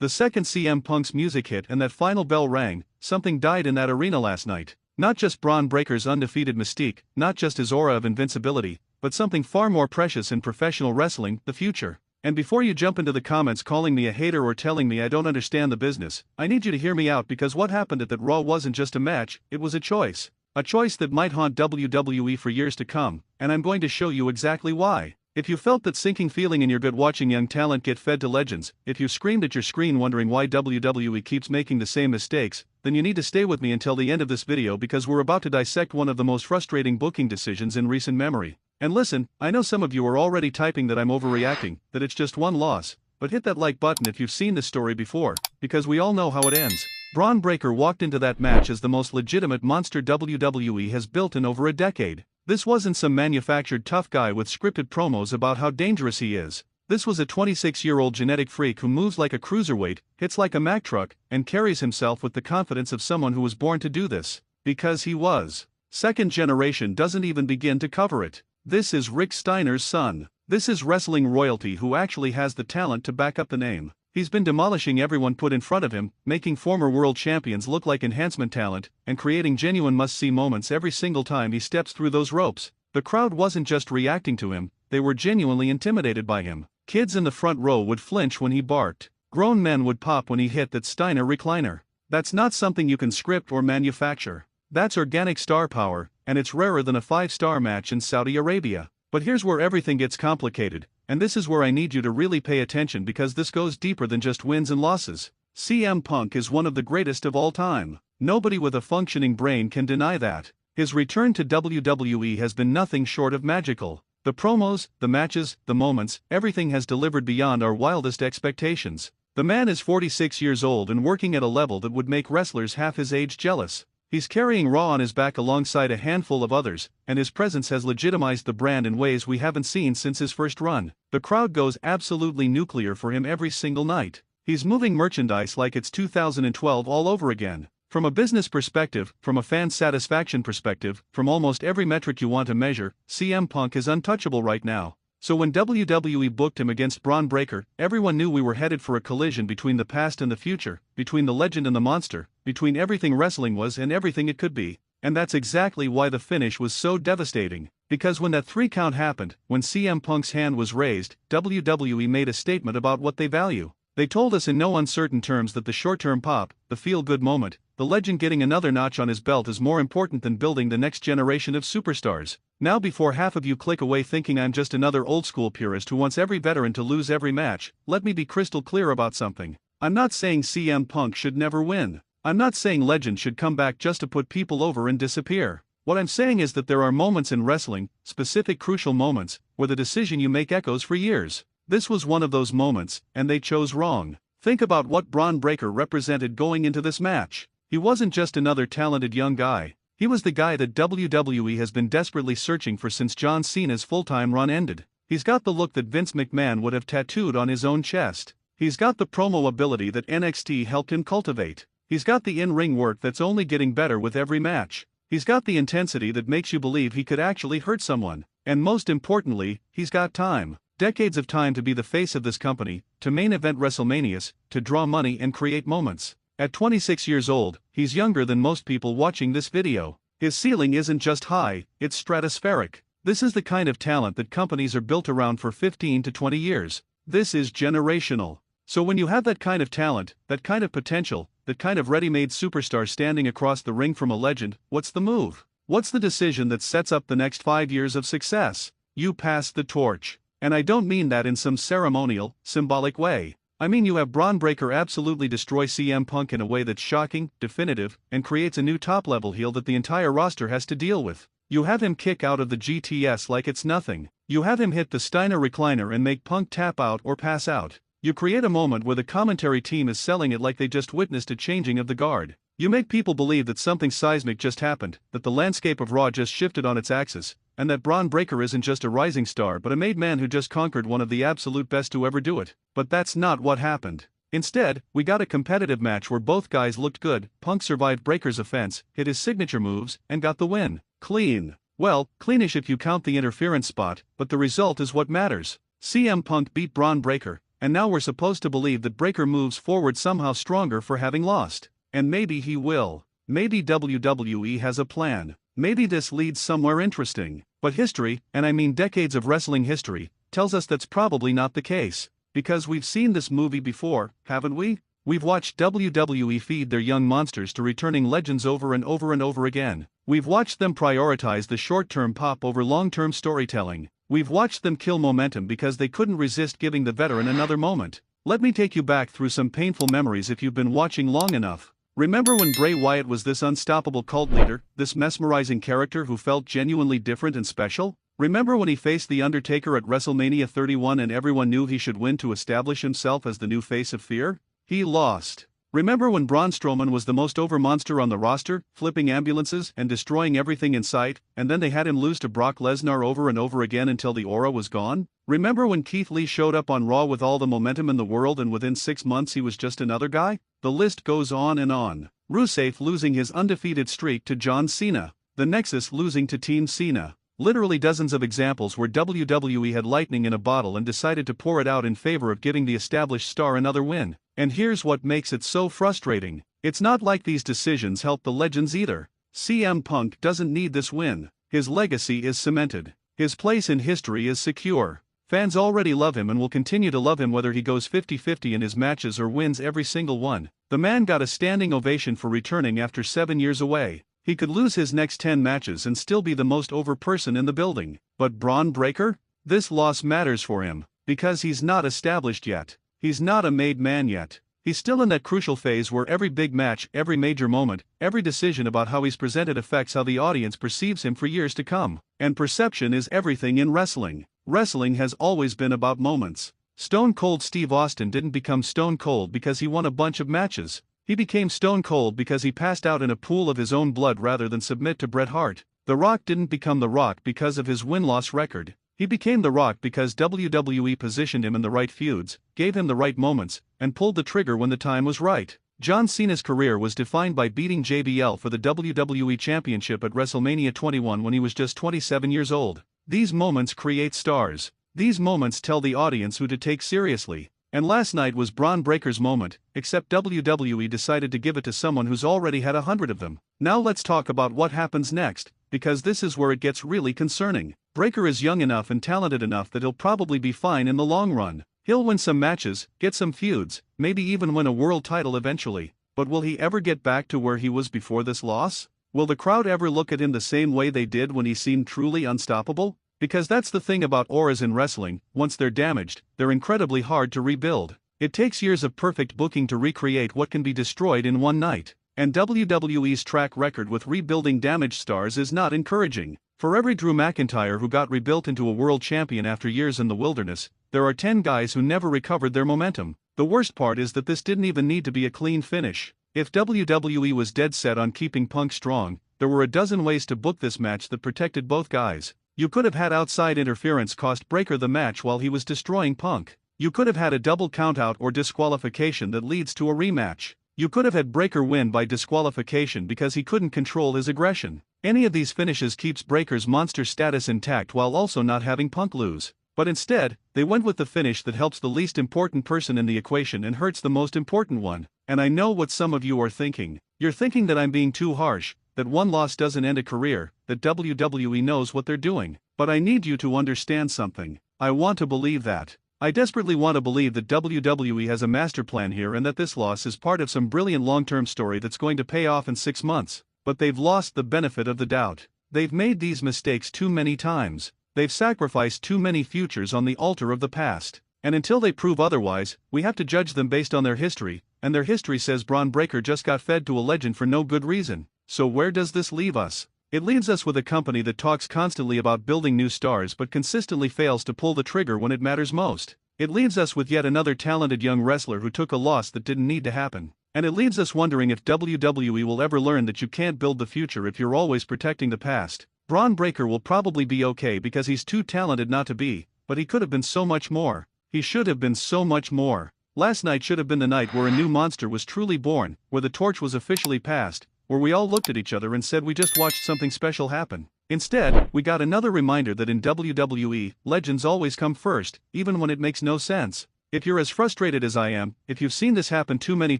The second CM Punk's music hit and that final bell rang, something died in that arena last night. Not just Bron Breakker's undefeated mystique, not just his aura of invincibility, but something far more precious in professional wrestling, the future. And before you jump into the comments calling me a hater or telling me I don't understand the business, I need you to hear me out because what happened at that Raw wasn't just a match, it was a choice. A choice that might haunt WWE for years to come, and I'm going to show you exactly why. If you felt that sinking feeling in your gut watching young talent get fed to legends, if you screamed at your screen wondering why WWE keeps making the same mistakes, then you need to stay with me until the end of this video because we're about to dissect one of the most frustrating booking decisions in recent memory. And listen, I know some of you are already typing that I'm overreacting, that it's just one loss, but hit that like button if you've seen this story before, because we all know how it ends. Bron Breakker walked into that match as the most legitimate monster WWE has built in over a decade. This wasn't some manufactured tough guy with scripted promos about how dangerous he is. This was a 26-year-old genetic freak who moves like a cruiserweight, hits like a Mack truck, and carries himself with the confidence of someone who was born to do this. Because he was. Second generation doesn't even begin to cover it. This is Rick Steiner's son. This is wrestling royalty who actually has the talent to back up the name. He's been demolishing everyone put in front of him, making former world champions look like enhancement talent, and creating genuine must-see moments every single time he steps through those ropes. The crowd wasn't just reacting to him, they were genuinely intimidated by him. Kids in the front row would flinch when he barked. Grown men would pop when he hit that Steiner recliner. That's not something you can script or manufacture. That's organic star power, and it's rarer than a 5-star match in Saudi Arabia. But here's where everything gets complicated, and this is where I need you to really pay attention because this goes deeper than just wins and losses. CM Punk is one of the greatest of all time. Nobody with a functioning brain can deny that. His return to WWE has been nothing short of magical. The promos, the matches, the moments, everything has delivered beyond our wildest expectations. The man is 46 years old and working at a level that would make wrestlers half his age jealous. He's carrying Raw on his back alongside a handful of others, and his presence has legitimized the brand in ways we haven't seen since his first run. The crowd goes absolutely nuclear for him every single night. He's moving merchandise like it's 2012 all over again. From a business perspective, from a fan satisfaction perspective, from almost every metric you want to measure, CM Punk is untouchable right now. So when WWE booked him against Bron Breakker, everyone knew we were headed for a collision between the past and the future, between the legend and the monster, between everything wrestling was and everything it could be. And that's exactly why the finish was so devastating. Because when that 3 count happened, when CM Punk's hand was raised, WWE made a statement about what they value. They told us in no uncertain terms that the short-term pop, the feel-good moment, the legend getting another notch on his belt is more important than building the next generation of superstars. Now before half of you click away thinking I'm just another old-school purist who wants every veteran to lose every match, let me be crystal clear about something. I'm not saying CM Punk should never win. I'm not saying legend should come back just to put people over and disappear. What I'm saying is that there are moments in wrestling, specific crucial moments, where the decision you make echoes for years. This was one of those moments, and they chose wrong. Think about what Bron Breakker represented going into this match. He wasn't just another talented young guy. He was the guy that WWE has been desperately searching for since John Cena's full-time run ended. He's got the look that Vince McMahon would have tattooed on his own chest. He's got the promo ability that NXT helped him cultivate. He's got the in-ring work that's only getting better with every match. He's got the intensity that makes you believe he could actually hurt someone. And most importantly, he's got time. Decades of time to be the face of this company, to main event WrestleManias, to draw money and create moments. At 26 years old, he's younger than most people watching this video. His ceiling isn't just high, it's stratospheric. This is the kind of talent that companies are built around for 15 to 20 years. This is generational. So when you have that kind of talent, that kind of potential, that kind of ready-made superstar standing across the ring from a legend, what's the move? What's the decision that sets up the next 5 years of success? You pass the torch. And I don't mean that in some ceremonial, symbolic way. I mean you have Bron Breakker absolutely destroy CM Punk in a way that's shocking, definitive, and creates a new top-level heel that the entire roster has to deal with. You have him kick out of the GTS like it's nothing. You have him hit the Steiner recliner and make Punk tap out or pass out. You create a moment where the commentary team is selling it like they just witnessed a changing of the guard. You make people believe that something seismic just happened, that the landscape of Raw just shifted on its axis, and that Bron Breakker isn't just a rising star but a made man who just conquered one of the absolute best to ever do it. But that's not what happened. Instead, we got a competitive match where both guys looked good. Punk survived Breakker's offense, hit his signature moves, and got the win. Clean. Well, cleanish if you count the interference spot, but the result is what matters. CM Punk beat Bron Breakker, and now we're supposed to believe that Breaker moves forward somehow stronger for having lost. And maybe he will. Maybe WWE has a plan. Maybe this leads somewhere interesting. But history, and I mean decades of wrestling history, tells us that's probably not the case. Because we've seen this movie before, haven't we? We've watched WWE feed their young monsters to returning legends over and over and over again. We've watched them prioritize the short-term pop over long-term storytelling. We've watched them kill momentum because they couldn't resist giving the veteran another moment. Let me take you back through some painful memories if you've been watching long enough. Remember when Bray Wyatt was this unstoppable cult leader, this mesmerizing character who felt genuinely different and special? Remember when he faced The Undertaker at WrestleMania 31 and everyone knew he should win to establish himself as the new face of fear? He lost. Remember when Braun Strowman was the most over monster on the roster, flipping ambulances and destroying everything in sight, and then they had him lose to Brock Lesnar over and over again until the aura was gone? Remember when Keith Lee showed up on Raw with all the momentum in the world and within 6 months he was just another guy? The list goes on and on. Rusev losing his undefeated streak to John Cena. The Nexus losing to Team Cena. Literally dozens of examples where WWE had lightning in a bottle and decided to pour it out in favor of giving the established star another win. And here's what makes it so frustrating. It's not like these decisions help the legends either. CM Punk doesn't need this win. His legacy is cemented. His place in history is secure. Fans already love him and will continue to love him whether he goes 50-50 in his matches or wins every single one. The man got a standing ovation for returning after 7 years away. He could lose his next 10 matches and still be the most over person in the building. But Bron Breakker? This loss matters for him, because he's not established yet. He's not a made man yet. He's still in that crucial phase where every big match, every major moment, every decision about how he's presented affects how the audience perceives him for years to come. And perception is everything in wrestling. Wrestling has always been about moments. Stone Cold Steve Austin didn't become Stone Cold because he won a bunch of matches. He became Stone Cold because he passed out in a pool of his own blood rather than submit to Bret Hart. The Rock didn't become The Rock because of his win-loss record. He became The Rock because WWE positioned him in the right feuds, gave him the right moments, and pulled the trigger when the time was right. John Cena's career was defined by beating JBL for the WWE Championship at WrestleMania 21 when he was just 27 years old. These moments create stars. These moments tell the audience who to take seriously. And last night was Bron Breakker's moment, except WWE decided to give it to someone who's already had 100 of them. Now let's talk about what happens next, because this is where it gets really concerning. Breakker is young enough and talented enough that he'll probably be fine in the long run. He'll win some matches, get some feuds, maybe even win a world title eventually. But will he ever get back to where he was before this loss? Will the crowd ever look at him the same way they did when he seemed truly unstoppable? Because that's the thing about auras in wrestling, once they're damaged, they're incredibly hard to rebuild. It takes years of perfect booking to recreate what can be destroyed in one night. And WWE's track record with rebuilding damaged stars is not encouraging. For every Drew McIntyre who got rebuilt into a world champion after years in the wilderness, there are 10 guys who never recovered their momentum. The worst part is that this didn't even need to be a clean finish. If WWE was dead set on keeping Punk strong, there were a dozen ways to book this match that protected both guys. You could have had outside interference cost Breakker the match while he was destroying Punk. You could have had a double countout or disqualification that leads to a rematch. You could have had Breakker win by disqualification because he couldn't control his aggression. Any of these finishes keeps Breakker's monster status intact while also not having Punk lose. But instead, they went with the finish that helps the least important person in the equation and hurts the most important one. And I know what some of you are thinking. You're thinking that I'm being too harsh, that one loss doesn't end a career, that WWE knows what they're doing. But I need you to understand something. I want to believe that. I desperately want to believe that WWE has a master plan here and that this loss is part of some brilliant long-term story that's going to pay off in 6 months. But they've lost the benefit of the doubt. They've made these mistakes too many times. They've sacrificed too many futures on the altar of the past. And until they prove otherwise, we have to judge them based on their history, and their history says Bron Breakker just got fed to a legend for no good reason. So where does this leave us? It leaves us with a company that talks constantly about building new stars but consistently fails to pull the trigger when it matters most. It leaves us with yet another talented young wrestler who took a loss that didn't need to happen. And it leaves us wondering if WWE will ever learn that you can't build the future if you're always protecting the past. Bron Breakker will probably be okay because he's too talented not to be, but he could have been so much more. He should have been so much more. Last night should have been the night where a new monster was truly born, where the torch was officially passed, where we all looked at each other and said we just watched something special happen. Instead, we got another reminder that in WWE, legends always come first, even when it makes no sense. If you're as frustrated as I am, if you've seen this happen too many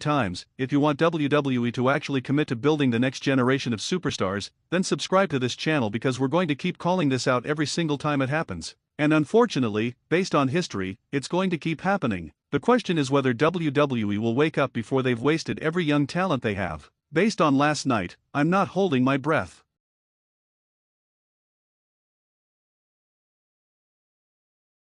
times, if you want WWE to actually commit to building the next generation of superstars, then subscribe to this channel because we're going to keep calling this out every single time it happens. And unfortunately, based on history, it's going to keep happening. The question is whether WWE will wake up before they've wasted every young talent they have. Based on last night, I'm not holding my breath.